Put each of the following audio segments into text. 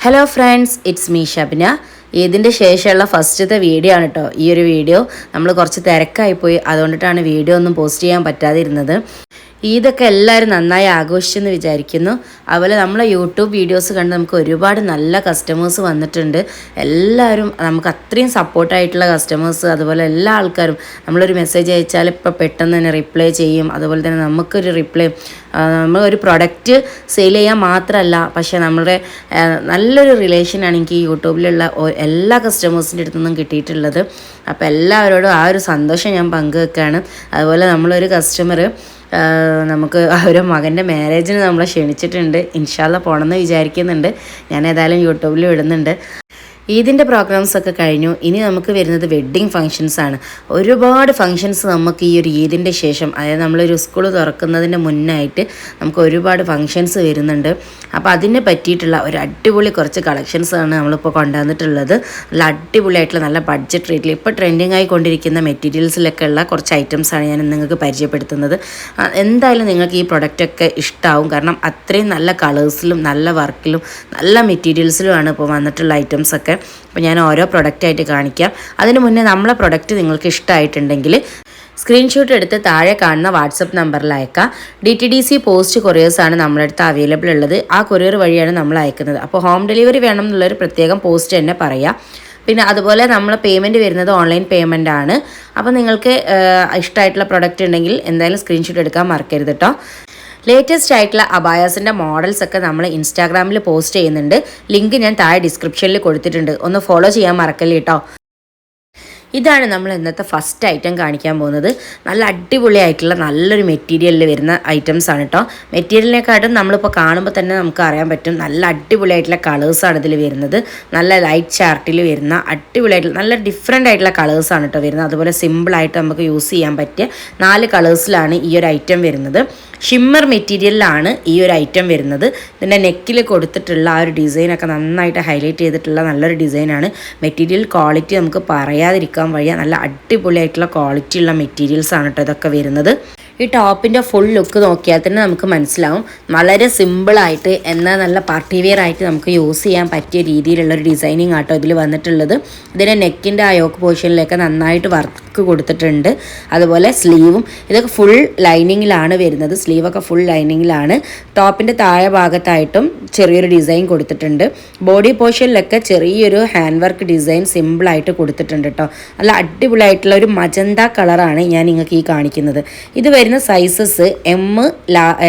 Hello friends, it's me Shabna. ഇതിൻ്റെ ശേഷമുള്ള ഫസ്റ്റത്തെ വീഡിയോ ആണ് കേട്ടോ ഈ ഒരു വീഡിയോ. നമ്മൾ കുറച്ച് തിരക്കായിപ്പോയി, അതുകൊണ്ടിട്ടാണ് വീഡിയോ ഒന്നും പോസ്റ്റ് ചെയ്യാൻ പറ്റാതിരുന്നത്. ഈദൊക്കെ എല്ലാവരും നന്നായി ആഘോഷിച്ചെന്ന് വിചാരിക്കുന്നു. അതുപോലെ നമ്മളെ യൂട്യൂബ് വീഡിയോസ് കണ്ട് നമുക്ക് ഒരുപാട് നല്ല കസ്റ്റമേഴ്സ് വന്നിട്ടുണ്ട്. എല്ലാവരും നമുക്ക് അത്രയും സപ്പോർട്ടായിട്ടുള്ള കസ്റ്റമേഴ്സ്. അതുപോലെ എല്ലാ ആൾക്കാരും നമ്മളൊരു മെസ്സേജ് അയച്ചാൽ ഇപ്പോൾ പെട്ടെന്ന് തന്നെ റിപ്ലൈ ചെയ്യും. അതുപോലെ തന്നെ നമുക്കൊരു റിപ്ലൈ, നമ്മളൊരു പ്രൊഡക്റ്റ് സെയിൽ ചെയ്യാൻ മാത്രമല്ല, പക്ഷേ നമ്മുടെ നല്ലൊരു റിലേഷനാണ് എനിക്ക് ഈ യൂട്യൂബിലുള്ള എല്ലാ കസ്റ്റമേഴ്സിൻ്റെ അടുത്തു നിന്നും കിട്ടിയിട്ടുള്ളത്. അപ്പോൾ എല്ലാവരോടും ആ ഒരു സന്തോഷം ഞാൻ പങ്കുവെക്കുകയാണ്. അതുപോലെ നമ്മളൊരു കസ്റ്റമർ നമുക്ക് ഒരു മകൻ്റെ മാരേജിന് നമ്മളെ ക്ഷണിച്ചിട്ടുണ്ട്. ഇൻഷാല്ല പോകണമെന്ന് വിചാരിക്കുന്നുണ്ട്. ഞാൻ ഏതായാലും യൂട്യൂബിൽ ഇടുന്നുണ്ട്. ഈദിൻ്റെ പ്രോഗ്രാംസൊക്കെ കഴിഞ്ഞു. ഇനി നമുക്ക് വരുന്നത് വെഡ്ഡിങ് ഫങ്ഷൻസാണ്. ഒരുപാട് ഫങ്ഷൻസ് നമുക്ക് ഈ ഒരു ഈദിൻ്റെ ശേഷം, അതായത് നമ്മളൊരു സ്കൂൾ തുറക്കുന്നതിൻ്റെ മുന്നായിട്ട് നമുക്ക് ഒരുപാട് ഫങ്ഷൻസ് വരുന്നുണ്ട്. അപ്പോൾ അതിനെ പറ്റിയിട്ടുള്ള ഒരു അടിപൊളി കുറച്ച് കളക്ഷൻസാണ് നമ്മളിപ്പോൾ കൊണ്ടുവന്നിട്ടുള്ളത്. നല്ല അടിപൊളിയായിട്ടുള്ള നല്ല ബഡ്ജറ്റ് റേറ്റിൽ ഇപ്പോൾ ട്രെൻഡിങ് ആയിക്കൊണ്ടിരിക്കുന്ന മെറ്റീരിയൽസിലൊക്കെ ഉള്ള കുറച്ച് ഐറ്റംസാണ് ഞാൻ നിങ്ങൾക്ക് പരിചയപ്പെടുത്തുന്നത്. എന്തായാലും നിങ്ങൾക്ക് ഈ പ്രൊഡക്റ്റൊക്കെ ഇഷ്ടമാവും. കാരണം അത്രയും നല്ല കളേഴ്സിലും നല്ല വർക്കിലും നല്ല മെറ്റീരിയൽസിലുമാണ് ഇപ്പോൾ വന്നിട്ടുള്ള ഐറ്റംസൊക്കെ. അപ്പോൾ ഞാൻ ഓരോ പ്രൊഡക്റ്റായിട്ട് കാണിക്കാം. അതിന് മുന്നേ നമ്മളെ പ്രൊഡക്റ്റ് നിങ്ങൾക്ക് ഇഷ്ടമായിട്ടുണ്ടെങ്കിൽ സ്ക്രീൻഷോട്ട് എടുത്ത് താഴെ കാണുന്ന വാട്സപ്പ് നമ്പറിൽ അയക്കാം. DTDC പോസ്റ്റ് കൊറിയേഴ്സാണ് നമ്മുടെ അടുത്ത് അവൈലബിൾ ഉള്ളത്. ആ കൊറിയർ വഴിയാണ് നമ്മൾ അയക്കുന്നത്. അപ്പോൾ ഹോം ഡെലിവറി വേണം എന്നുള്ളൊരു പ്രത്യേകം പോസ്റ്റ് തന്നെ പറയാം. പിന്നെ അതുപോലെ നമ്മൾ പേയ്മെൻറ്റ് വരുന്നത് ഓൺലൈൻ പേയ്മെൻ്റ് ആണ്. അപ്പോൾ നിങ്ങൾക്ക് ഇഷ്ടമായിട്ടുള്ള പ്രൊഡക്റ്റ് ഉണ്ടെങ്കിൽ എന്തായാലും സ്ക്രീൻഷോട്ട് എടുക്കാൻ മറക്കരുത് കേട്ടോ. ലേറ്റസ്റ്റ് ആയിട്ടുള്ള അബായാസിൻ്റെ മോഡൽസൊക്കെ നമ്മൾ ഇൻസ്റ്റാഗ്രാമിൽ പോസ്റ്റ് ചെയ്യുന്നുണ്ട്. ലിങ്ക് ഞാൻ താഴെ ഡിസ്ക്രിപ്ഷനിൽ കൊടുത്തിട്ടുണ്ട്. ഒന്ന് ഫോളോ ചെയ്യാൻ മറക്കല്ലേ കേട്ടോ. ഇതാണ് നമ്മൾ ഇന്നത്തെ ഫസ്റ്റ് ഐറ്റം കാണിക്കാൻ പോകുന്നത്. നല്ല അടിപൊളിയായിട്ടുള്ള നല്ലൊരു മെറ്റീരിയലിൽ വരുന്ന ഐറ്റംസ് ആണ് കേട്ടോ. മെറ്റീരിയലിനെക്കാട്ടും നമ്മളിപ്പോൾ കാണുമ്പോൾ തന്നെ നമുക്ക് അറിയാൻ പറ്റും നല്ല അടിപൊളിയായിട്ടുള്ള കളേഴ്സാണ് ഇതിൽ വരുന്നത്. നല്ല ലൈറ്റ് ചാർട്ടിൽ വരുന്ന അടിപൊളിയായിട്ടുള്ള നല്ല ഡിഫറെൻ്റ് ആയിട്ടുള്ള കളേഴ്സാണ് കേട്ടോ വരുന്നത്. അതുപോലെ സിമ്പിളായിട്ട് നമുക്ക് യൂസ് ചെയ്യാൻ പറ്റിയ 4 കളേഴ്സിലാണ് ഈ ഒരു ഐറ്റം വരുന്നത്. ഷിമ്മർ മെറ്റീരിയലിലാണ് ഈ ഒരു ഐറ്റം വരുന്നത്. ഇതിൻ്റെ നെക്കിൽ കൊടുത്തിട്ടുള്ള ആ ഒരു ഡിസൈനൊക്കെ നന്നായിട്ട് ഹൈലൈറ്റ് ചെയ്തിട്ടുള്ള നല്ലൊരു ഡിസൈനാണ്. മെറ്റീരിയൽ ക്വാളിറ്റി നമുക്ക് പറയാതിരിക്കാൻ വഴിയ നല്ല അടിപൊളിയായിട്ടുള്ള ക്വാളിറ്റി ഉള്ള മെറ്റീരിയൽസാണ് കേട്ടോ ഇതൊക്കെ വരുന്നത്. ഈ ടോപ്പിൻ്റെ ഫുൾ ലുക്ക് നോക്കിയാൽ തന്നെ നമുക്ക് മനസ്സിലാവും വളരെ സിമ്പിളായിട്ട് എന്നാൽ നല്ല പാർട്ടി വെയർ ആയിട്ട് നമുക്ക് യൂസ് ചെയ്യാൻ പറ്റിയ രീതിയിലുള്ളൊരു ഡിസൈനിങ് ആട്ടോ ഇതിൽ വന്നിട്ടുള്ളത്. ഇതിൻ്റെ നെക്കിൻ്റെ ആ യോക്ക് പോർഷനിലൊക്കെ നന്നായിട്ട് വർക്ക് കൊടുത്തിട്ടുണ്ട്. അതുപോലെ സ്ലീവും ഇതൊക്കെ ഫുൾ ലൈനിങ്ങിലാണ് വരുന്നത്. സ്ലീവൊക്കെ ഫുൾ ലൈനിങ്ങിലാണ്. ടോപ്പിൻ്റെ താഴെ ഭാഗത്തായിട്ടും ചെറിയൊരു ഡിസൈൻ കൊടുത്തിട്ടുണ്ട്. ബോഡി പോർഷനിലൊക്കെ ചെറിയൊരു ഹാൻഡ് വർക്ക് ഡിസൈൻ സിമ്പിളായിട്ട് കൊടുത്തിട്ടുണ്ട് കേട്ടോ. നല്ല അടിപൊളിയായിട്ടുള്ള ഒരു മജന്ത കളറാണ് ഞാൻ നിങ്ങൾക്ക് ഈ കാണിക്കുന്നത്. ഇത് വരുന്ന സൈസസ് M,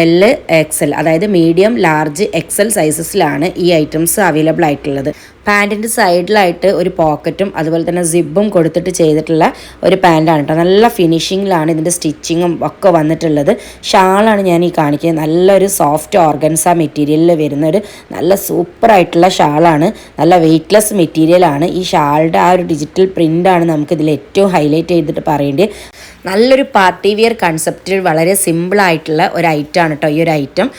L, XL, അതായത് മീഡിയം, ലാർജ്, XL സൈസസിലാണ് ഈ ഐറ്റംസ് അവൈലബിൾ ആയിട്ടുള്ളത്. പാൻറ്റിൻ്റെ സൈഡിലായിട്ട് ഒരു പോക്കറ്റും അതുപോലെ തന്നെ സിബും കൊടുത്തിട്ട് ചെയ്തിട്ടുള്ള ഒരു പാൻറ്റാണ് കേട്ടോ. നല്ല ഫിനിഷിങ്ങിലാണ് ഇതിൻ്റെ സ്റ്റിച്ചിങ്ങും ഒക്കെ വന്നിട്ടുള്ളത്. ഷാളാണ് ഞാൻ ഈ കാണിക്കുന്നത്. നല്ലൊരു സോഫ്റ്റ് ഓർഗൻസ മെറ്റീരിയലിൽ വരുന്നൊരു നല്ല സൂപ്പറായിട്ടുള്ള ഷാളാണ്. നല്ല വെയ്റ്റ്ലെസ് മെറ്റീരിയലാണ്. ഈ ഷാളുടെ ആ ഒരു ഡിജിറ്റൽ പ്രിൻ്റാണ് നമുക്കിതിൽ ഏറ്റവും ഹൈലൈറ്റ് ചെയ്തിട്ട് പറയേണ്ടത്. നല്ലൊരു പാർട്ടി വെയർ കൺസെപ്റ്റിൽ വളരെ സിമ്പിളായിട്ടുള്ള ഒരു ഐറ്റമാണ് കേട്ടോ ഈ ഒരു ഐറ്റം.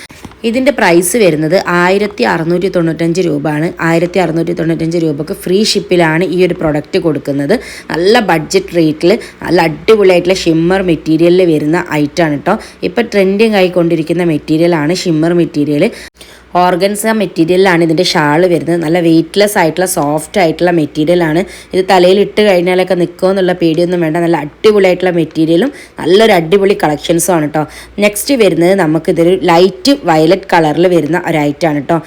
ഇതിൻ്റെ പ്രൈസ് വരുന്നത് 1695 രൂപയാണ്. 1695 രൂപക്ക് ഫ്രീ ഷിപ്പിലാണ് ഈ ഒരു പ്രൊഡക്റ്റ് കൊടുക്കുന്നത്. നല്ല ബഡ്ജറ്റ് റേറ്റിൽ നല്ല അടിപൊളിയായിട്ടുള്ള ഷിമ്മർ മെറ്റീരിയലിൽ വരുന്ന ഐറ്റമാണ് കേട്ടോ. ഇപ്പോൾ ട്രെൻഡിങ് ആയിക്കൊണ്ടിരിക്കുന്ന മെറ്റീരിയലാണ് ഷിമ്മർ മെറ്റീരിയൽ. ഓർഗൻസ മെറ്റീരിയലാണ് ഇതിൻ്റെ ഷാള് വരുന്നത്. നല്ല വെയ്റ്റ്ലെസ് ആയിട്ടുള്ള സോഫ്റ്റ് ആയിട്ടുള്ള മെറ്റീരിയലാണ്. ഇത് തലയിൽ ഇട്ട് കഴിഞ്ഞാലൊക്കെ നിൽക്കുമോ എന്നുള്ള പേടിയൊന്നും വേണ്ട. നല്ല അടിപൊളിയായിട്ടുള്ള മെറ്റീരിയലും നല്ലൊരു അടിപൊളി കളക്ഷൻസും ആണ് കേട്ടോ. നെക്സ്റ്റ് വരുന്നത് നമുക്കിതൊരു ലൈറ്റ് വയലറ്റ് കളറിൽ വരുന്ന ഒരു ഐറ്റമാണ് കേട്ടോ.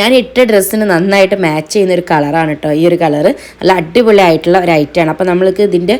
ഞാൻ ഇട്ട ഡ്രസ്സിന് നന്നായിട്ട് മാച്ച് ചെയ്യുന്ന ഒരു കളറാണ് കേട്ടോ ഈ ഒരു കളറ്. നല്ല അടിപൊളിയായിട്ടുള്ള ഒരു ഐറ്റമാണ്. അപ്പോൾ നമ്മൾക്ക് ഇതിൻ്റെ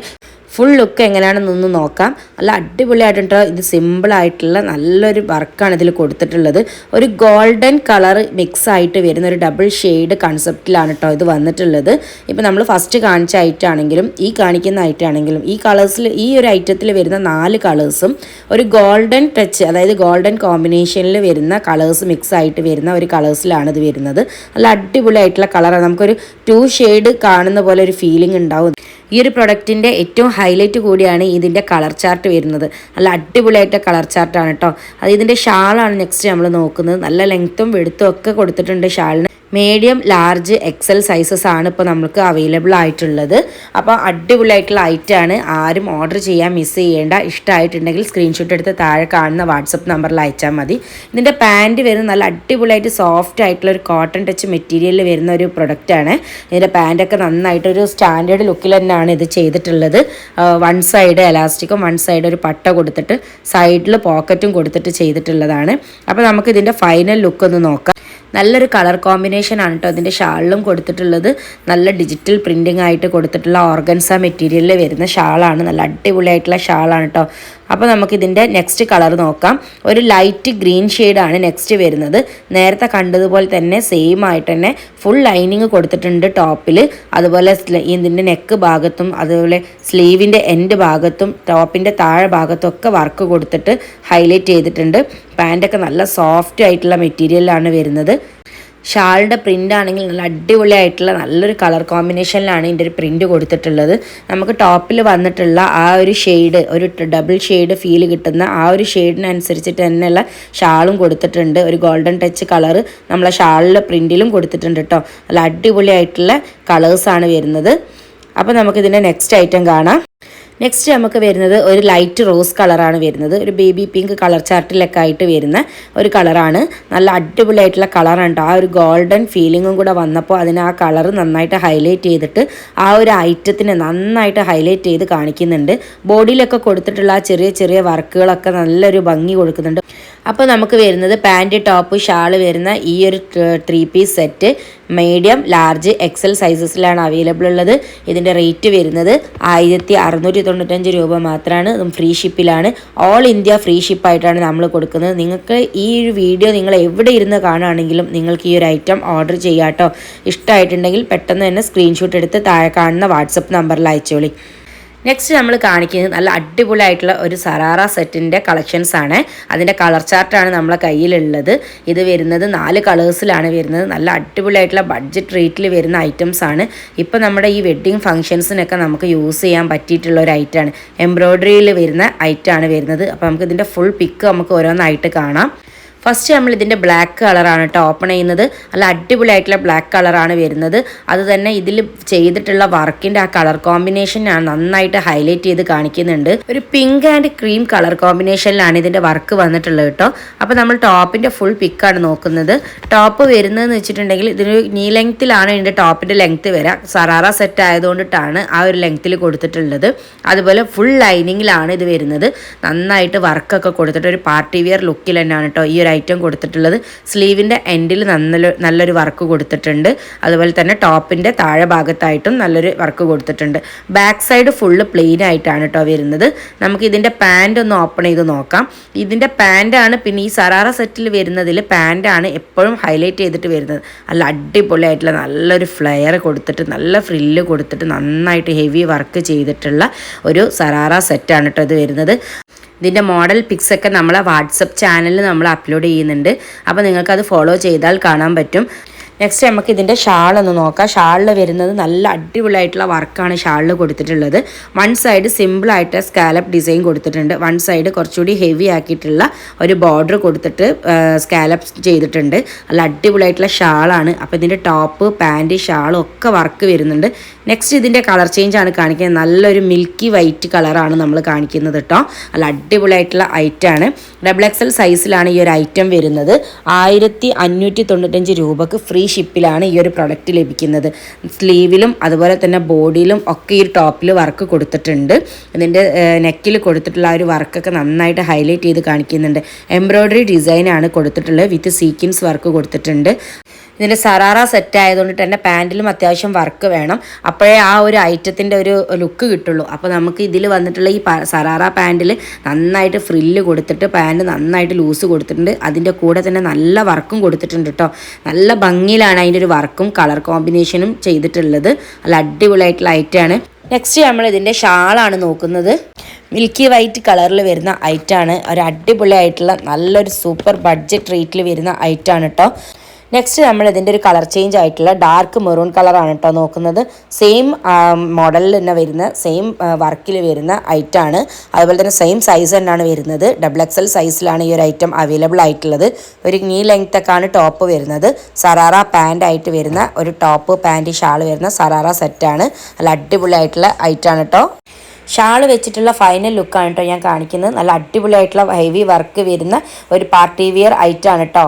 ഫുൾ ലുക്ക് എങ്ങനെയാണെന്നൊന്ന് നോക്കാം. നല്ല അടിപൊളിയായിട്ടുണ്ടോ. ഇത് സിമ്പിളായിട്ടുള്ള നല്ലൊരു വർക്കാണ് ഇതിൽ കൊടുത്തിട്ടുള്ളത്. ഒരു ഗോൾഡൻ കളർ മിക്സ് ആയിട്ട് വരുന്ന ഒരു ഡബിൾ ഷെയ്ഡ് കൺസെപ്റ്റിലാണ് കേട്ടോ ഇത് വന്നിട്ടുള്ളത്. ഇപ്പോൾ നമ്മൾ ഫസ്റ്റ് കാണിച്ച ഐറ്റം ആണെങ്കിലും ഈ കാണിക്കുന്ന ഐറ്റം ആണെങ്കിലും ഈ കളേഴ്സിൽ ഈ ഒരു ഐറ്റത്തിൽ വരുന്ന 4 കളേഴ്സും ഒരു ഗോൾഡൻ ടച്ച്, അതായത് ഗോൾഡൻ കോമ്പിനേഷനിൽ വരുന്ന കളേഴ്സ് മിക്സ് ആയിട്ട് വരുന്ന ഒരു കളേഴ്സിലാണ് ഇത് വരുന്നത്. നല്ല അടിപൊളിയായിട്ടുള്ള കളറാണ്. നമുക്കൊരു 2 ഷെയ്ഡ് കാണുന്ന പോലെ ഒരു ഫീലിംഗ് ഉണ്ടാവും. ഈ ഒരു പ്രൊഡക്റ്റിൻ്റെ ഏറ്റവും ഹൈലൈറ്റ് കൂടിയാണ് ഇതിൻ്റെ കളർ ചാർട്ട് വരുന്നത്. നല്ല അടിപൊളിയായിട്ട് കളർ ചാർട്ടാണ് കേട്ടോ. അത് ഇതിൻ്റെ ഷാളാണ് നെക്സ്റ്റ് നമ്മൾ നോക്കുന്നത്. നല്ല ലെങ്ത്തും വെടുത്തും ഒക്കെ കൊടുത്തിട്ടുണ്ട് ഷാളിന്. മീഡിയം ലാർജ് എക്സൽ സൈസസ് ആണ് ഇപ്പോൾ നമുക്ക് അവൈലബിൾ ആയിട്ടുള്ളത്. അപ്പോൾ അടിപൊളിയായിട്ടുള്ള ഐറ്റമാണ്. ആരും ഓർഡർ ചെയ്യാൻ മിസ് ചെയ്യേണ്ട. ഇഷ്ടമായിട്ടുണ്ടെങ്കിൽ സ്ക്രീൻഷോട്ട് എടുത്ത് താഴെ കാണുന്ന വാട്സപ്പ് നമ്പറിൽ അയച്ചാൽ മതി. ഇതിൻ്റെ പാൻറ്റ് വരുന്ന നല്ല അടിപൊളിയായിട്ട് സോഫ്റ്റ് ആയിട്ടുള്ള ഒരു കോട്ടൺ ടച്ച് മെറ്റീരിയലിൽ വരുന്ന ഒരു പ്രൊഡക്റ്റാണ്. ഇതിൻ്റെ പാൻറ്റൊക്കെ നന്നായിട്ടൊരു സ്റ്റാൻഡേർഡ് ലുക്കിൽ തന്നെയാണ് ഇത് ചെയ്തിട്ടുള്ളത്. വൺ സൈഡ് എലാസ്റ്റിക്കും വൺ സൈഡ് ഒരു പട്ട കൊടുത്തിട്ട് സൈഡിൽ പോക്കറ്റും കൊടുത്തിട്ട് ചെയ്തിട്ടുള്ളതാണ്. അപ്പോൾ നമുക്ക് ഇതിൻ്റെ ഫൈനൽ ലുക്ക് ഒന്ന് നോക്കാം. നല്ലൊരു കളർ കോമ്പിനേഷൻ ആണ് കേട്ടോ ഇതിൻ്റെ ഷാളിലും കൊടുത്തിട്ടുള്ളത്. നല്ല ഡിജിറ്റൽ പ്രിൻറ്റിംഗ് ആയിട്ട് കൊടുത്തിട്ടുള്ള ഓർഗൻസ മെറ്റീരിയലിൽ വരുന്ന ഷാളാണ്. നല്ല അടിപൊളിയായിട്ടുള്ള ഷാളാണ് കേട്ടോ. അപ്പോൾ നമുക്കിതിൻ്റെ നെക്സ്റ്റ് കളർ നോക്കാം. ഒരു ലൈറ്റ് ഗ്രീൻ ഷെയ്ഡാണ് നെക്സ്റ്റ് വരുന്നത്. നേരത്തെ കണ്ടതുപോലെ തന്നെ സെയിം ആയിട്ട് തന്നെ ഫുൾ ലൈനിങ് കൊടുത്തിട്ടുണ്ട് ടോപ്പിൽ. അതുപോലെ ഇതിൻ്റെ നെക്ക് ഭാഗത്തും അതുപോലെ സ്ലീവിൻ്റെ എൻഡ് ഭാഗത്തും ടോപ്പിൻ്റെ താഴെ ഭാഗത്തും ഒക്കെ വർക്ക് കൊടുത്തിട്ട് ഹൈലൈറ്റ് ചെയ്തിട്ടുണ്ട്. പാൻറ്റൊക്കെ നല്ല സോഫ്റ്റ് ആയിട്ടുള്ള മെറ്റീരിയലാണ് വരുന്നത്. ഷാളിൻ്റെ പ്രിൻ്റ് ആണെങ്കിൽ നല്ല അടിപൊളിയായിട്ടുള്ള നല്ലൊരു കളർ കോമ്പിനേഷനിലാണ് ഇതിൻ്റെ ഒരു പ്രിൻ്റ് കൊടുത്തിട്ടുള്ളത്. നമുക്ക് ടോപ്പിൽ വന്നിട്ടുള്ള ആ ഒരു ഷെയ്ഡ്, ഒരു ഡബിൾ ഷെയ്ഡ് ഫീൽ കിട്ടുന്ന ആ ഒരു ഷെയ്ഡിനനുസരിച്ചിട്ട് തന്നെയുള്ള ഷാളും കൊടുത്തിട്ടുണ്ട്. ഒരു ഗോൾഡൻ ടച്ച് കളർ നമ്മളെ ഷാളിലെ പ്രിൻറ്റിലും കൊടുത്തിട്ടുണ്ട് കേട്ടോ. നല്ല അടിപൊളിയായിട്ടുള്ള കളേഴ്സാണ് വരുന്നത്. അപ്പോൾ നമുക്കിതിൻ്റെ നെക്സ്റ്റ് ഐറ്റം കാണാം. നെക്സ്റ്റ് നമുക്ക് വരുന്നത് ഒരു ലൈറ്റ് റോസ് കളറാണ് വരുന്നത്. ഒരു ബേബി പിങ്ക് കളർ ചാർട്ടിലൊക്കെ ആയിട്ട് വരുന്ന ഒരു കളറാണ്. നല്ല അടിപൊളിയായിട്ടുള്ള കളറാണ് കേട്ടോ. ആ ഒരു ഗോൾഡൻ ഫീലിങ്ങും കൂടെ വന്നപ്പോൾ അതിന് ആ കളർ നന്നായിട്ട് ഹൈലൈറ്റ് ചെയ്തിട്ട് ആ ഒരു ഐറ്റത്തിന് നന്നായിട്ട് ഹൈലൈറ്റ് ചെയ്ത് കാണിക്കുന്നുണ്ട്. ബോഡിയിലൊക്കെ കൊടുത്തിട്ടുള്ള ആ ചെറിയ ചെറിയ വർക്കുകളൊക്കെ നല്ലൊരു ഭംഗി കൊടുക്കുന്നുണ്ട്. അപ്പോൾ നമുക്ക് വരുന്നത് പാൻറ്റ് ടോപ്പ് ഷാള് വരുന്ന ഈ ഒരു 3 piece set medium large XL സൈസസിലാണ് അവൈലബിൾ ഉള്ളത്. ഇതിൻ്റെ റേറ്റ് വരുന്നത് 1695 രൂപ മാത്രമാണ്. അതും ഫ്രീ ഷിപ്പിലാണ്. ഓൾ ഇന്ത്യ ഫ്രീ ഷിപ്പായിട്ടാണ് നമ്മൾ കൊടുക്കുന്നത്. നിങ്ങൾക്ക് ഈ ഒരു വീഡിയോ നിങ്ങൾ എവിടെ ഇരുന്ന് കാണുകയാണെങ്കിലും നിങ്ങൾക്ക് ഈ ഒരു ഐറ്റം ഓർഡർ ചെയ്യാം കേട്ടോ. ഇഷ്ടമായിട്ടുണ്ടെങ്കിൽ പെട്ടെന്ന് തന്നെ സ്ക്രീൻഷോട്ട് എടുത്ത് താഴെ കാണുന്ന വാട്സപ്പ് നമ്പറിൽ അയച്ചോളി. നെക്സ്റ്റ് നമ്മൾ കാണിക്കുന്നത് നല്ല അടിപൊളിയായിട്ടുള്ള ഒരു സറാറ സെറ്റിൻ്റെ കളക്ഷൻസ് ആണ്. അതിൻ്റെ കളർ ചാർട്ടാണ് നമ്മളെ കയ്യിലുള്ളത്. ഇത് വരുന്നത് 4 കളേഴ്സിലാണ് വരുന്നത്. നല്ല അടിപൊളിയായിട്ടുള്ള ബഡ്ജറ്റ് റേറ്റിൽ വരുന്ന ഐറ്റംസ് ആണ്. ഇപ്പോൾ നമ്മുടെ ഈ വെഡ്ഡിങ് ഫംഗ്ഷൻസിനൊക്കെ നമുക്ക് യൂസ് ചെയ്യാൻ പറ്റിയിട്ടുള്ള ഒരു ഐറ്റമാണ്. എംബ്രോയ്ഡറിയിൽ വരുന്ന ഐറ്റമാണ് വരുന്നത്. അപ്പോൾ നമുക്ക് ഇതിൻ്റെ ഫുൾ പിക്ക് നമുക്ക് ഓരോന്നായിട്ട് കാണാം. ഫസ്റ്റ് നമ്മൾ ഇതിൻ്റെ ബ്ലാക്ക് കളറാണ് കേട്ടോ ഓപ്പൺ ചെയ്യുന്നത്. നല്ല അടിപൊളിയായിട്ടുള്ള ബ്ലാക്ക് കളറാണ് വരുന്നത്. അത് തന്നെ ഇതിൽ ചെയ്തിട്ടുള്ള വർക്കിൻ്റെ ആ കളർ കോമ്പിനേഷനാണ് നന്നായിട്ട് ഹൈലൈറ്റ് ചെയ്ത് കാണിക്കുന്നുണ്ട്. ഒരു പിങ്ക് ആൻഡ് ക്രീം കളർ കോമ്പിനേഷനിലാണ് ഇതിൻ്റെ വർക്ക് വന്നിട്ടുള്ളത് കേട്ടോ. അപ്പോൾ നമ്മൾ ടോപ്പിൻ്റെ ഫുൾ പിക്കാണ് നോക്കുന്നത്. ടോപ്പ് വരുന്നതെന്ന് വെച്ചിട്ടുണ്ടെങ്കിൽ ഇതിന് നീ ലെങ്ത്തിലാണ് ഇതിൻ്റെ ടോപ്പിൻ്റെ ലെങ്ത്ത് വരിക. സറാറ സെറ്റ് ആയതുകൊണ്ടിട്ടാണ് ആ ഒരു ലെങ്ത്തിൽ കൊടുത്തിട്ടുള്ളത്. അതുപോലെ ഫുൾ ലൈനിങ്ങിലാണ് ഇത് വരുന്നത്. നന്നായിട്ട് വർക്കൊക്കെ കൊടുത്തിട്ട് ഒരു പാർട്ടി വെയർ ലുക്കിൽ തന്നെയാണ് കേട്ടോ ഈ ഒരു ഐറ്റം കൊടുത്തിട്ടുള്ളത്. സ്ലീവിൻ്റെ എൻഡിൽ നല്ലൊരു വർക്ക് കൊടുത്തിട്ടുണ്ട്. അതുപോലെ തന്നെ ടോപ്പിൻ്റെ താഴെ ഭാഗത്തായിട്ടും നല്ലൊരു വർക്ക് കൊടുത്തിട്ടുണ്ട്. ബാക്ക് സൈഡ് ഫുള്ള് പ്ലെയിൻ ആയിട്ടാണ് കേട്ടോ വരുന്നത്. നമുക്ക് ഇതിൻ്റെ പാൻറ് ഒന്ന് ഓപ്പൺ ചെയ്ത് നോക്കാം. ഇതിൻ്റെ പാൻറ്റാണ് പിന്നെ ഈ സറാറ സെറ്റിൽ വരുന്നതിൽ പാൻറ്റാണ് എപ്പോഴും ഹൈലൈറ്റ് ചെയ്തിട്ട് വരുന്നത്. നല്ല അടിപൊളിയായിട്ടുള്ള നല്ലൊരു ഫ്ലെയർ കൊടുത്തിട്ട് നല്ല ഫ്രില്ല് കൊടുത്തിട്ട് നന്നായിട്ട് ഹെവി വർക്ക് ചെയ്തിട്ടുള്ള ഒരു സറാറ സെറ്റാണ് കേട്ടോ ഇത് വരുന്നത്. ഇതിൻ്റെ മോഡൽ പിക്സൊക്കെ നമ്മളെ വാട്സപ്പ് ചാനലിൽ നമ്മൾ അപ്ലോഡ് ചെയ്യുന്നുണ്ട്. അപ്പോൾ നിങ്ങൾക്കത് ഫോളോ ചെയ്താൽ കാണാൻ പറ്റും. നെക്സ്റ്റ് നമുക്ക് ഇതിൻ്റെ ഷാളൊന്ന് നോക്കാം. ഷാളിൽ വരുന്നത് നല്ല അടിപൊളിയായിട്ടുള്ള വർക്കാണ് ഷാളിൽ കൊടുത്തിട്ടുള്ളത്. വൺ സൈഡ് സിമ്പിളായിട്ട് സ്കാലപ്പ് ഡിസൈൻ കൊടുത്തിട്ടുണ്ട്. വൺ സൈഡ് കുറച്ചുകൂടി ഹെവി ആക്കിയിട്ടുള്ള ഒരു ബോർഡർ കൊടുത്തിട്ട് സ്കാലപ്പ് ചെയ്തിട്ടുണ്ട്. നല്ല അടിപൊളിയായിട്ടുള്ള ഷാളാണ്. അപ്പോൾ ഇതിൻ്റെ ടോപ്പ് പാൻറ്റ് ഷാളും ഒക്കെ വർക്ക് വരുന്നുണ്ട്. നെക്സ്റ്റ് ഇതിൻ്റെ കളർ ചേഞ്ച് ആണ് കാണിക്കുന്നത്. നല്ലൊരു മിൽക്കി വൈറ്റ് കളറാണ് നമ്മൾ കാണിക്കുന്നത് കേട്ടോ. നല്ല അടിപൊളിയായിട്ടുള്ള ഐറ്റമാണ്. XXL സൈസിലാണ് ഈ ഒരു ഐറ്റം വരുന്നത്. 1595 രൂപക്ക് ഫ്രീ ഷിപ്പിലാണ് ഈ ഒരു പ്രൊഡക്റ്റ് ലഭിക്കുന്നത്. സ്ലീവിലും അതുപോലെ തന്നെ ബോഡിയിലും ഒക്കെ ഈ ടോപ്പിൽ വർക്ക് കൊടുത്തിട്ടുണ്ട്. ഇതിൻ്റെ നെക്കിൽ കൊടുത്തിട്ടുള്ള ആ ഒരു വർക്കൊക്കെ നന്നായിട്ട് ഹൈലൈറ്റ് ചെയ്ത് കാണിക്കുന്നുണ്ട്. എംബ്രോയ്ഡറി ഡിസൈനാണ് കൊടുത്തിട്ടുള്ളത്. വിത്ത് സീക്വൻസ് വർക്ക് കൊടുത്തിട്ടുണ്ട്. ഇതിൻ്റെ സറാറ സെറ്റ് ആയതുകൊണ്ട് തന്നെ പാൻറ്റിലും അത്യാവശ്യം വർക്ക് വേണം. അപ്പോഴേ ആ ഒരു ഐറ്റത്തിൻ്റെ ഒരു ലുക്ക് കിട്ടുള്ളൂ. അപ്പോൾ നമുക്ക് ഇതിൽ വന്നിട്ടുള്ള ഈ സറാറ പാൻറ്റിൽ നന്നായിട്ട് ഫ്രില്ല് കൊടുത്തിട്ട് പാൻറ്റ് നന്നായിട്ട് ലൂസ് കൊടുത്തിട്ടുണ്ട്. അതിൻ്റെ കൂടെ തന്നെ നല്ല വർക്കും കൊടുത്തിട്ടുണ്ട് കേട്ടോ. നല്ല ഭംഗിയിലാണ് അതിൻ്റെ ഒരു വർക്കും കളർ കോമ്പിനേഷനും ചെയ്തിട്ടുള്ളത്. നല്ല അടിപൊളിയായിട്ടുള്ള ഐറ്റമാണ്. നെക്സ്റ്റ് നമ്മൾ ഇതിൻ്റെ ഷാളാണ് നോക്കുന്നത്. മിൽക്കി വൈറ്റ് കളറിൽ വരുന്ന ഐറ്റമാണ്. ഒരു അടിപൊളിയായിട്ടുള്ള നല്ലൊരു സൂപ്പർ ബഡ്ജറ്റ് റേറ്റിൽ വരുന്ന ഐറ്റമാണ് കേട്ടോ. നെക്സ്റ്റ് നമ്മൾ ഇതിൻ്റെ ഒരു കളർ ചേഞ്ച് ആയിട്ടുള്ള ഡാർക്ക് മെറൂൺ കളറാണ് കേട്ടോ നോക്കുന്നത്. സെയിം മോഡലിൽ തന്നെ വരുന്ന സെയിം വർക്കിൽ വരുന്ന ഐറ്റമാണ്. അതുപോലെ തന്നെ സെയിം സൈസ് തന്നെയാണ് വരുന്നത്. XXL സൈസിലാണ് ഈ ഒരു ഐറ്റം അവൈലബിൾ ആയിട്ടുള്ളത്. ഒരു നീ ലെങ്ത് ഒക്കെയാണ് ടോപ്പ് വരുന്നത്. സറാറ പാൻ്റ് ആയിട്ട് വരുന്ന ഒരു ടോപ്പ് പാൻറ് ഷാൾ വരുന്ന സറാറ സെറ്റാണ്. നല്ല അടിപൊളിയായിട്ടുള്ള ഐറ്റമാണ് കേട്ടോ. ഷാൾ വെച്ചിട്ടുള്ള ഫൈനൽ ലുക്കാണ് കേട്ടോ ഞാൻ കാണിക്കുന്നത്. നല്ല അടിപൊളിയായിട്ടുള്ള ഹെവി വർക്ക് വരുന്ന ഒരു പാർട്ടി വിയർ ഐറ്റമാണ് കേട്ടോ.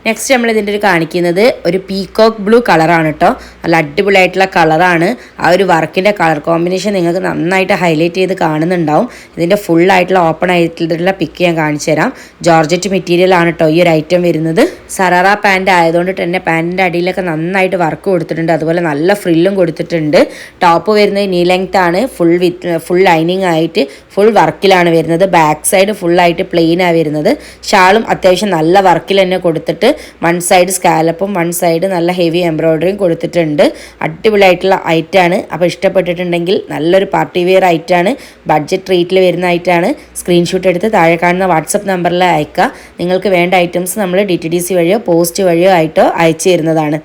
നെക്സ്റ്റ് നമ്മൾ ഇതിൻ്റെ ഒരു കാണിക്കുന്നത് ഒരു പീകോക്ക് ബ്ലൂ കളറാണ് കേട്ടോ. നല്ല അടിപൊളിയായിട്ടുള്ള കളറാണ്. ആ ഒരു വർക്കിൻ്റെ കളർ കോമ്പിനേഷൻ നിങ്ങൾക്ക് നന്നായിട്ട് ഹൈലൈറ്റ് ചെയ്ത് കാണുന്നുണ്ടാവും. ഇതിൻ്റെ ഫുള്ളായിട്ടുള്ള ഓപ്പൺ ആയിട്ടുള്ള പിക്ക് ഞാൻ കാണിച്ചു തരാം. ജോർജറ്റ് മെറ്റീരിയൽ ആണ് കേട്ടോ ഈ ഒരു ഐറ്റം വരുന്നത്. സറാറ പാൻറ് ആയതുകൊണ്ട് തന്നെ പാൻറ്റിൻ്റെ അടിയിലൊക്കെ നന്നായിട്ട് വർക്ക് കൊടുത്തിട്ടുണ്ട്. അതുപോലെ നല്ല ഫ്രില്ലും കൊടുത്തിട്ടുണ്ട്. ടോപ്പ് വരുന്നത് നീ ലെങ്ത് ആണ്. ഫുൾ ലൈനിങ് ആയിട്ട് ഫുൾ വർക്കിലാണ് വരുന്നത്. ബാക്ക് സൈഡ് ഫുള്ളായിട്ട് പ്ലെയിനാണ് വരുന്നത്. ഷാളും അത്യാവശ്യം നല്ല വർക്കിൽ തന്നെ കൊടുത്തിട്ട് വൺ സൈഡ് സ്കാലപ്പും വൺ സൈഡ് നല്ല ഹെവി എംബ്രോയ്ഡറിയും കൊടുത്തിട്ടുണ്ട്. അടിപൊളിയായിട്ടുള്ള ഐറ്റാണ്. അപ്പോൾ ഇഷ്ടപ്പെട്ടിട്ടുണ്ടെങ്കിൽ നല്ലൊരു പാർട്ടി വെയർ ഐറ്റാണ്. ബഡ്ജറ്റ് റേറ്റിൽ വരുന്ന ഐറ്റാണ്. സ്ക്രീൻഷോട്ട് എടുത്ത് താഴെ കാണുന്ന വാട്സപ്പ് നമ്പറിൽ അയക്കുക. നിങ്ങൾക്ക് വേണ്ട ഐറ്റംസ് നമ്മൾ DTDC വഴിയോ പോസ്റ്റ് വഴിയോ ആയിട്ടോ അയച്ചു തരുന്നതാണ്.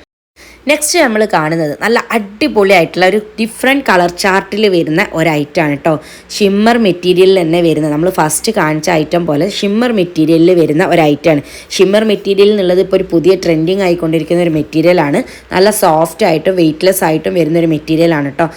നെക്സ്റ്റ് നമ്മൾ കാണുന്നത് നല്ല അടിപൊളിയായിട്ടുള്ള ഒരു ഡിഫറെൻറ്റ് കളർ ചാർട്ടിൽ വരുന്ന ഒരു ഐറ്റമാണ് കേട്ടോ. ഷിമ്മർ മെറ്റീരിയലിൽ തന്നെ വരുന്ന നമ്മൾ ഫസ്റ്റ് കാണിച്ച ഐറ്റം പോലെ ഷിമ്മർ മെറ്റീരിയലിൽ വരുന്ന ഒരു ഐറ്റമാണ്. ഷിമ്മർ മെറ്റീരിയൽ എന്നുള്ളത് ഇപ്പോൾ ഒരു പുതിയ ട്രെൻഡിങ് ആയിക്കൊണ്ടിരിക്കുന്ന ഒരു മെറ്റീരിയലാണ്. നല്ല സോഫ്റ്റ് ആയിട്ടും വെയ്റ്റ്ലെസ് ആയിട്ടും വരുന്ന ഒരു മെറ്റീരിയലാണ് കേട്ടോ.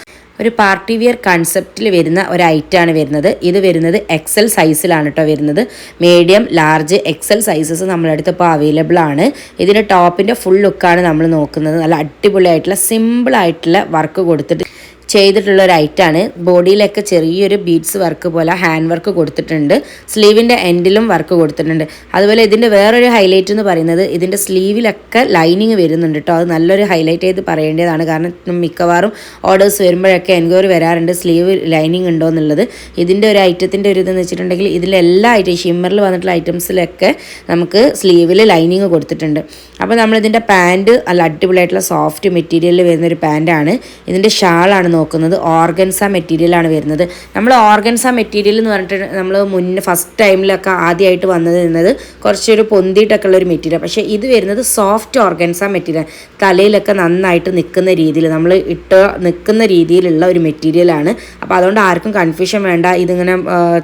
ഒരു പാർട്ടി വിയർ കൺസെപ്റ്റിൽ വരുന്ന ഒരു ഐറ്റമാണ് വരുന്നത്. ഇത് വരുന്നത് XL സൈസിലാണ് കേട്ടോ വരുന്നത്. മീഡിയം, ലാർജ്, XL സൈസസ് നമ്മുടെ അടുത്ത് ഇപ്പോൾ അവൈലബിൾ ആണ്. ഇതിൻ്റെ ടോപ്പിൻ്റെ ഫുൾ ലുക്കാണ് നമ്മൾ നോക്കുന്നത്. നല്ല അടിപൊളിയായിട്ടുള്ള സിമ്പിളായിട്ടുള്ള വർക്ക് കൊടുത്തിട്ട് ചെയ്തിട്ടുള്ള ഒരു ഐറ്റാണ്. ബോഡിയിലൊക്കെ ചെറിയൊരു ബീഡ്സ് വർക്ക് പോലെ ഹാൻഡ് വർക്ക് കൊടുത്തിട്ടുണ്ട്. സ്ലീവിൻ്റെ എൻഡിലും വർക്ക് കൊടുത്തിട്ടുണ്ട്. അതുപോലെ ഇതിൻ്റെ വേറൊരു ഹൈലൈറ്റ് എന്ന് പറയുന്നത് ഇതിൻ്റെ സ്ലീവിലൊക്കെ ലൈനിങ് വരുന്നുണ്ട് കേട്ടോ. അത് നല്ലൊരു ഹൈലൈറ്റ് ചെയ്ത് പറയേണ്ടതാണ്. കാരണം മിക്കവാറും ഓർഡേഴ്സ് വരുമ്പോഴൊക്കെ എൻക്വയറി വരാറുണ്ട് സ്ലീവ് ലൈനിങ് ഉണ്ടോ എന്നുള്ളത്. ഇതിൻ്റെ ഒരു ഐറ്റത്തിൻ്റെ ഒരു ഇതെന്ന് വെച്ചിട്ടുണ്ടെങ്കിൽ ഇതിലെല്ലാ ഐറ്റം ഷിമ്മറിൽ വന്നിട്ടുള്ള ഐറ്റംസിലൊക്കെ നമുക്ക് സ്ലീവിൽ ലൈനിങ് കൊടുത്തിട്ടുണ്ട്. അപ്പോൾ നമ്മളിതിൻ്റെ പാൻറ്റ് നല്ല അടിപൊളിയായിട്ടുള്ള സോഫ്റ്റ് മെറ്റീരിയലിൽ വരുന്നൊരു പാൻറ്റാണ്. ഇതിൻ്റെ ഷാളാണ് നോക്കുന്നത്. ഓർഗൻസ മെറ്റീരിയലാണ് വരുന്നത്. നമ്മൾ ഓർഗൻസ മെറ്റീരിയൽ എന്ന് പറഞ്ഞിട്ട് നമ്മൾ മുന്നേ ഫസ്റ്റ് ടൈമിലൊക്കെ ആദ്യമായിട്ട് വന്നത് കുറച്ചൊരു പൊന്തിയിട്ടൊക്കെ ഉള്ള ഒരു മെറ്റീരിയൽ. പക്ഷേ ഇത് വരുന്നത് സോഫ്റ്റ് ഓർഗൻസ മെറ്റീരിയൽ. തലയിലൊക്കെ നന്നായിട്ട് നിൽക്കുന്ന രീതിയിൽ നമ്മൾ നിൽക്കുന്ന രീതിയിലുള്ള ഒരു മെറ്റീരിയലാണ്. അപ്പോൾ അതുകൊണ്ട് ആർക്കും കൺഫ്യൂഷൻ വേണ്ട ഇതിങ്ങനെ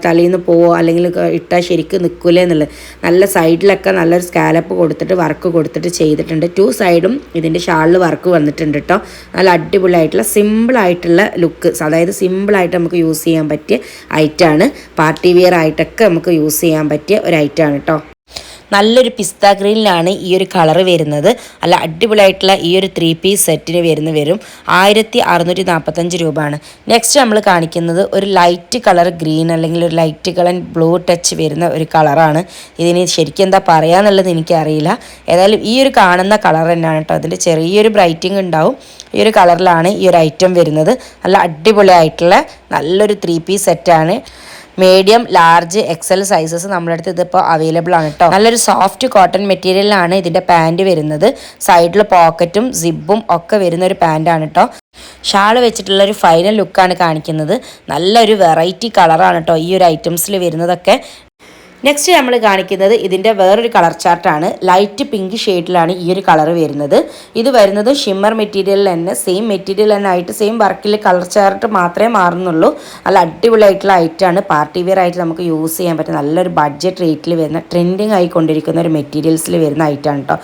തലയിൽ നിന്ന് പോവോ അല്ലെങ്കിൽ ഇട്ടാൽ ശരിക്കും നിൽക്കില്ല എന്നുള്ളത്. നല്ല സൈഡിലൊക്കെ നല്ലൊരു സ്കാലപ്പ് കൊടുത്തിട്ട് വർക്ക് കൊടുത്തിട്ട് ചെയ്തിട്ടുണ്ട്. 2 സൈഡും ഇതിൻ്റെ ഷാളിൽ വർക്ക് വന്നിട്ടുണ്ട് കേട്ടോ. നല്ല അടിപൊളിയായിട്ടുള്ള സിമ്പിളായിട്ടുള്ള ലുക്ക്, അതായത് സിമ്പിളായിട്ട് നമുക്ക് യൂസ് ചെയ്യാൻ പറ്റിയ ഐറ്റമാണ്. പാർട്ടി വെയർ ആയിട്ടൊക്കെ നമുക്ക് യൂസ് ചെയ്യാൻ പറ്റിയ ഒരു ഐറ്റമാണ് കേട്ടോ. നല്ലൊരു പിസ്ത ഗ്രീനിലാണ് ഈ ഒരു കളറ് വരുന്നത്. അല്ല അടിപൊളിയായിട്ടുള്ള ഈ ഒരു 3 പീസ് സെറ്റിന് വരും 1645 രൂപയാണ്. നെക്സ്റ്റ് നമ്മൾ കാണിക്കുന്നത് ഒരു ലൈറ്റ് കളർ ഗ്രീൻ അല്ലെങ്കിൽ ഒരു ലൈറ്റ് കളർ ബ്ലൂ ടച്ച് വരുന്ന ഒരു കളറാണ്. ഇതിന് ശരിക്കും എന്താ പറയാന്നുള്ളത് എനിക്കറിയില്ല. ഏതായാലും ഈ ഒരു കാണുന്ന കളർ തന്നെയാണ് കേട്ടോ. അതിൻ്റെ ചെറിയൊരു ബ്രൈറ്റിംഗ് ഉണ്ടാവും. ഈ ഒരു കളറിലാണ് ഈ ഒരു ഐറ്റം വരുന്നത്. നല്ല അടിപൊളിയായിട്ടുള്ള നല്ലൊരു 3 പീസ് സെറ്റാണ്. മീഡിയം, ലാർജ്, XL സൈസസ് നമ്മുടെ അടുത്ത് ഇതിപ്പോൾ അവൈലബിൾ ആണ് കേട്ടോ. നല്ലൊരു സോഫ്റ്റ് കോട്ടൺ മെറ്റീരിയലാണ് ഇതിൻ്റെ പാൻറ് വരുന്നത്. സൈഡിൽ പോക്കറ്റും സിബും ഒക്കെ വരുന്ന ഒരു പാൻറ്റാണ് കേട്ടോ. ഷാൾ വെച്ചിട്ടുള്ള ഒരു ഫൈനൽ ലുക്കാണ് കാണിക്കുന്നത്. നല്ലൊരു വെറൈറ്റി കളറാണ് കേട്ടോ ഈ ഒരു ഐറ്റംസിൽ വരുന്നതൊക്കെ. നെക്സ്റ്റ് നമ്മൾ കാണിക്കുന്നത് ഇതിൻ്റെ വേറൊരു കളർ ചാർട്ടാണ്. ലൈറ്റ് പിങ്ക് ഷെയ്ഡിലാണ് ഈ ഒരു കളർ വരുന്നത്. ഇത് വരുന്നത് ഷിമ്മർ മെറ്റീരിയലിൽ തന്നെ സെയിം മെറ്റീരിയൽ തന്നെ ആയിട്ട് സെയിം വർക്കിൽ കളർ ചാർട്ട് മാത്രമേ മാറുന്നുള്ളൂ. നല്ല അടിപൊളിയായിട്ടുള്ള ഐറ്റമാണ്. പാർട്ടി വെയർ ആയിട്ട് നമുക്ക് യൂസ് ചെയ്യാൻ പറ്റും. നല്ലൊരു ബഡ്ജറ്റ് റേറ്റിൽ വരുന്ന ട്രെൻഡിങ് ആയിക്കൊണ്ടിരിക്കുന്ന ഒരു മെറ്റീരിയൽസിൽ വരുന്ന ഐറ്റമാണ് കേട്ടോ.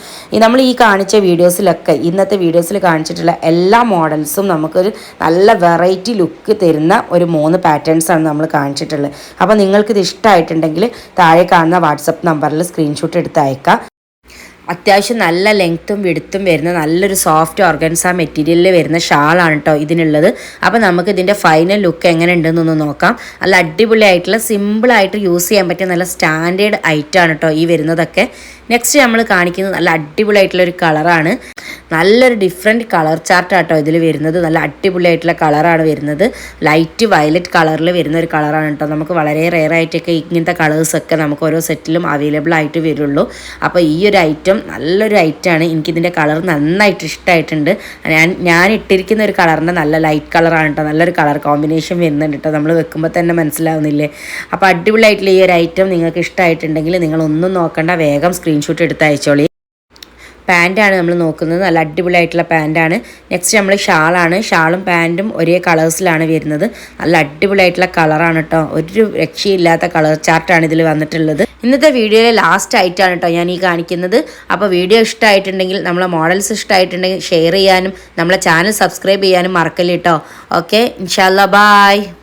നമ്മൾ ഈ കാണിച്ച വീഡിയോസിലൊക്കെ ഇന്നത്തെ വീഡിയോസിൽ കാണിച്ചിട്ടുള്ള എല്ലാ മോഡൽസും നമുക്കൊരു നല്ല വെറൈറ്റി ലുക്ക് തരുന്ന ഒരു 3 പാറ്റേൺസാണ് നമ്മൾ കാണിച്ചിട്ടുള്ളത്. അപ്പോൾ നിങ്ങൾക്കിത് ഇഷ്ടമായിട്ടുണ്ടെങ്കിൽ താഴെ കാണുന്ന വാട്സപ്പ് നമ്പറിൽ സ്ക്രീൻഷോട്ട് എടുത്ത് അയക്കാം. അത്യാവശ്യം നല്ല ലെങ്ത്തും വിടുത്തും വരുന്ന നല്ലൊരു സോഫ്റ്റ് ഓർഗൻസ മെറ്റീരിയലിൽ വരുന്ന ഷാളാണ് കേട്ടോ ഇതിനുള്ളത്. അപ്പോൾ നമുക്ക് ഇതിൻ്റെ ഫൈനൽ ലുക്ക് എങ്ങനെ ഉണ്ടെന്നൊന്ന് നോക്കാം. നല്ല അടിപൊളിയായിട്ടുള്ള സിമ്പിളായിട്ട് യൂസ് ചെയ്യാൻ പറ്റിയ നല്ല സ്റ്റാൻഡേർഡ് ഐറ്റമാണ് കേട്ടോ ഈ വരുന്നതൊക്കെ. നെക്സ്റ്റ് നമ്മൾ കാണിക്കുന്നത് നല്ല അടിപൊളിയായിട്ടുള്ളൊരു കളറാണ്. നല്ലൊരു ഡിഫറെൻറ്റ് കളർ ചാർട്ടാട്ടോ ഇതിൽ വരുന്നത്. നല്ല അടിപൊളിയായിട്ടുള്ള കളറാണ് വരുന്നത്. ലൈറ്റ് വയലറ്റ് കളറിൽ വരുന്ന ഒരു കളറാണ് കേട്ടോ. നമുക്ക് വളരെ റെയർ ആയിട്ടൊക്കെ ഇങ്ങനത്തെ കളേഴ്സൊക്കെ നമുക്ക് ഓരോ സെറ്റിലും അവൈലബിൾ ആയിട്ട് വരുള്ളൂ. അപ്പോൾ ഈ ഒരു ഐറ്റം നല്ലൊരു ഐറ്റമാണ്. എനിക്കിതിൻ്റെ കളർ നന്നായിട്ട് ഇഷ്ടമായിട്ടുണ്ട്. ഞാൻ ഇട്ടിരിക്കുന്ന ഒരു കളറിൻ്റെ നല്ല ലൈറ്റ് കളറാണ് കേട്ടോ. നല്ലൊരു കളർ കോമ്പിനേഷൻ വരുന്നുണ്ട് കേട്ടോ. നമ്മൾ വെക്കുമ്പോൾ തന്നെ മനസ്സിലാവുന്നില്ലേ. അപ്പോൾ അടിപൊളിയായിട്ടുള്ള ഈ ഒരു ഐറ്റം നിങ്ങൾക്ക് ഇഷ്ടമായിട്ടുണ്ടെങ്കിൽ നിങ്ങളൊന്നും നോക്കണ്ട, വേഗം സ്ക്രീൻഷോട്ട് എടുത്ത് അയച്ചോളി. പാൻറ്റാണ് നമ്മൾ നോക്കുന്നത്. നല്ല അടിപൊളിയായിട്ടുള്ള പാൻറ്റാണ്. നെക്സ്റ്റ് നമ്മൾ ഷാളും പാൻറ്റും ഒരേ കളേഴ്സിലാണ് വരുന്നത്. നല്ല അടിപൊളിയായിട്ടുള്ള കളറാണ് കേട്ടോ. ഒരു രക്ഷയില്ലാത്ത കളർ ചാർട്ടാണ് ഇതിൽ വന്നിട്ടുള്ളത്. ഇന്നത്തെ വീഡിയോയിലെ ലാസ്റ്റ് ആയിട്ടാണ് കേട്ടോ ഞാൻ ഈ കാണിക്കുന്നത്. അപ്പോൾ വീഡിയോ ഇഷ്ടമായിട്ടുണ്ടെങ്കിൽ, നമ്മളെ മോഡൽസ് ഇഷ്ടമായിട്ടുണ്ടെങ്കിൽ ഷെയർ ചെയ്യാനും നമ്മളെ ചാനൽ സബ്സ്ക്രൈബ് ചെയ്യാനും മറക്കല്ലേ കേട്ടോ. ഓക്കെ, ഇൻഷാല്ലാ, ബൈ.